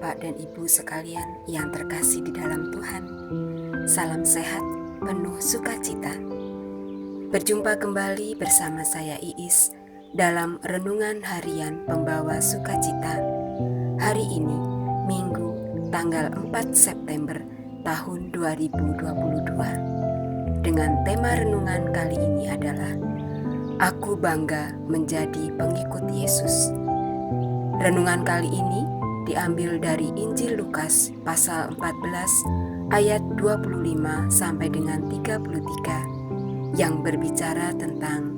Bapak dan Ibu sekalian yang terkasih di dalam Tuhan. Salam sehat, penuh sukacita. Berjumpa kembali bersama saya Iis dalam Renungan Harian Pembawa Sukacita. Hari ini, Minggu, tanggal 4 September tahun 2022. Dengan tema renungan kali ini adalah Aku bangga menjadi pengikut Yesus. Renungan kali ini diambil dari Injil Lukas pasal 14 ayat 25 sampai dengan 33 yang berbicara tentang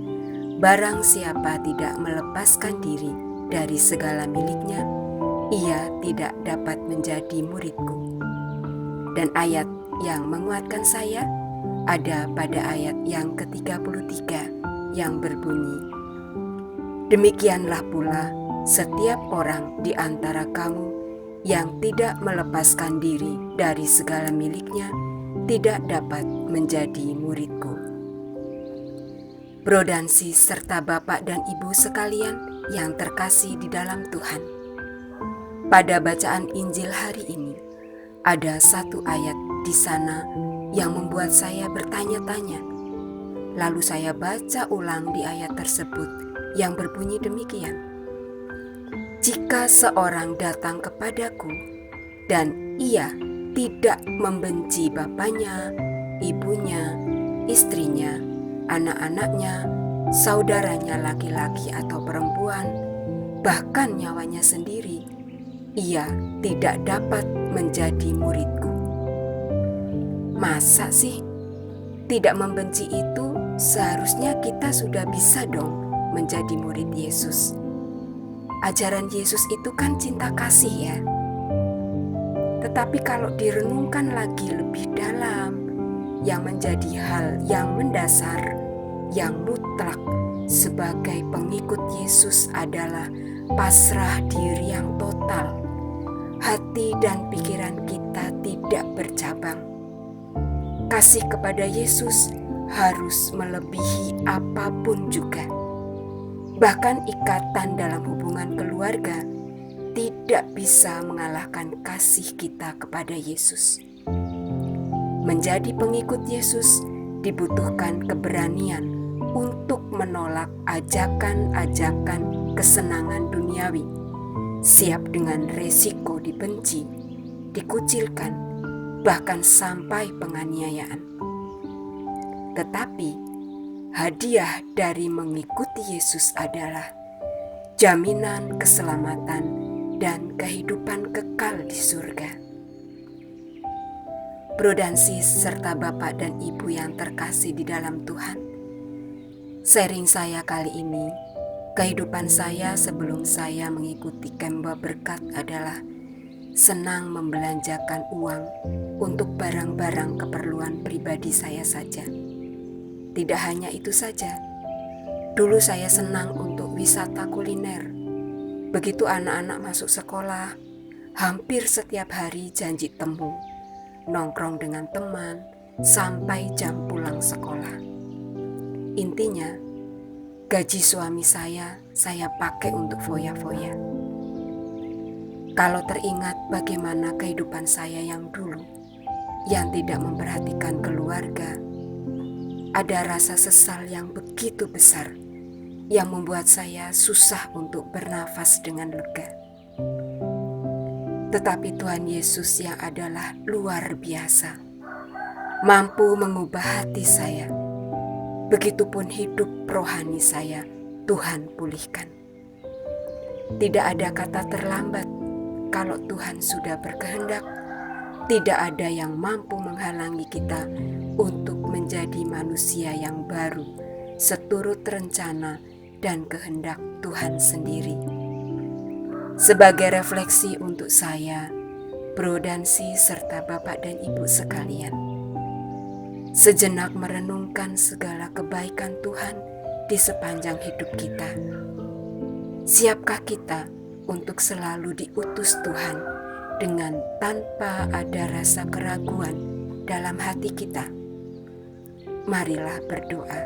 barang siapa tidak melepaskan diri dari segala miliknya, ia tidak dapat menjadi muridku. Dan ayat yang menguatkan saya ada pada ayat yang ke-33 yang berbunyi, Demikianlah pula setiap orang di antara kamu yang tidak melepaskan diri dari segala miliknya tidak dapat menjadi muridku. Bro dan sis serta Bapak dan Ibu sekalian yang terkasih di dalam Tuhan. Pada bacaan Injil hari ini, ada satu ayat di sana yang membuat saya bertanya-tanya. Lalu saya baca ulang di ayat tersebut yang berbunyi demikian. Jika seorang datang kepadaku dan ia tidak membenci bapaknya, ibunya, istrinya, anak-anaknya, saudaranya laki-laki atau perempuan, bahkan nyawanya sendiri, ia tidak dapat menjadi muridku. Masa sih? Tidak membenci itu seharusnya kita sudah bisa dong menjadi murid Yesus. Ajaran Yesus itu kan cinta kasih ya. Tetapi kalau direnungkan lagi lebih dalam, yang menjadi hal yang mendasar, yang mutlak sebagai pengikut Yesus adalah pasrah diri yang total. Hati dan pikiran kita tidak bercabang. Kasih kepada Yesus harus melebihi apapun juga. Bahkan ikatan dalam hubungan keluarga tidak bisa mengalahkan kasih kita kepada Yesus. Menjadi pengikut Yesus dibutuhkan keberanian untuk menolak ajakan-ajakan kesenangan duniawi, siap dengan resiko dibenci, dikucilkan, bahkan sampai penganiayaan. Tetapi hadiah dari mengikuti Yesus adalah jaminan keselamatan dan kehidupan kekal di surga. Bro dan sis serta Bapak dan Ibu yang terkasih di dalam Tuhan, sharing saya kali ini, kehidupan saya sebelum saya mengikuti Kemba Berkat adalah senang membelanjakan uang untuk barang-barang keperluan pribadi saya saja. Tidak hanya itu saja, dulu saya senang untuk wisata kuliner. Begitu anak-anak masuk sekolah, hampir setiap hari janji temu, nongkrong dengan teman, sampai jam pulang sekolah. Intinya, gaji suami saya pakai untuk foya-foya. Kalau teringat bagaimana kehidupan saya yang dulu, yang tidak memperhatikan keluarga, ada rasa sesal yang begitu besar yang membuat saya susah untuk bernafas dengan lega. Tetapi Tuhan Yesus yang adalah luar biasa, mampu mengubah hati saya. Begitupun hidup rohani saya, Tuhan pulihkan. Tidak ada kata terlambat kalau Tuhan sudah berkehendak. Tidak ada yang mampu menghalangi kita untuk menjadi manusia yang baru, seturut rencana dan kehendak Tuhan sendiri. Sebagai refleksi untuk saya, bro dan sis serta Bapak dan Ibu sekalian, sejenak merenungkan segala kebaikan Tuhan di sepanjang hidup kita. Siapkah kita untuk selalu diutus Tuhan dengan tanpa ada rasa keraguan dalam hati kita? Marilah berdoa.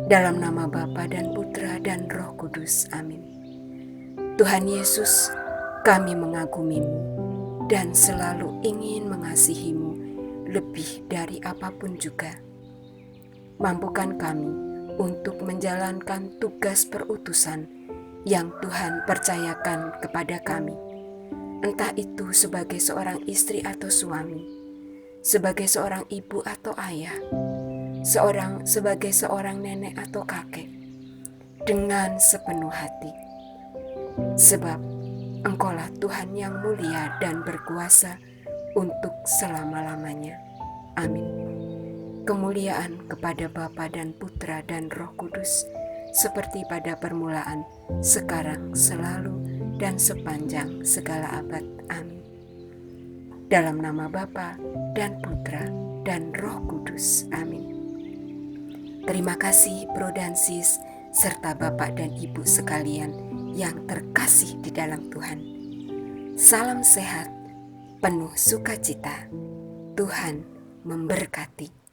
Dalam nama Bapa dan Putra dan Roh Kudus. Amin. Tuhan Yesus, Kami mengagumimu dan selalu ingin mengasihimu lebih dari apapun juga. Mampukan kami untuk menjalankan tugas perutusan yang Tuhan percayakan kepada kami, entah itu sebagai seorang istri atau suami, sebagai seorang ibu atau ayah, sebagai seorang nenek atau kakek, dengan sepenuh hati. Sebab Engkaulah Tuhan yang mulia dan berkuasa untuk selama-lamanya. Amin. Kemuliaan kepada Bapa dan Putra dan Roh Kudus, seperti pada permulaan, sekarang, selalu, dan sepanjang segala abad. Amin. Dalam nama Bapa dan Putra dan Roh Kudus. Amin. Terima kasih Bro dan Sis, serta Bapak dan Ibu sekalian yang terkasih di dalam Tuhan. Salam sehat, penuh sukacita. Tuhan memberkati.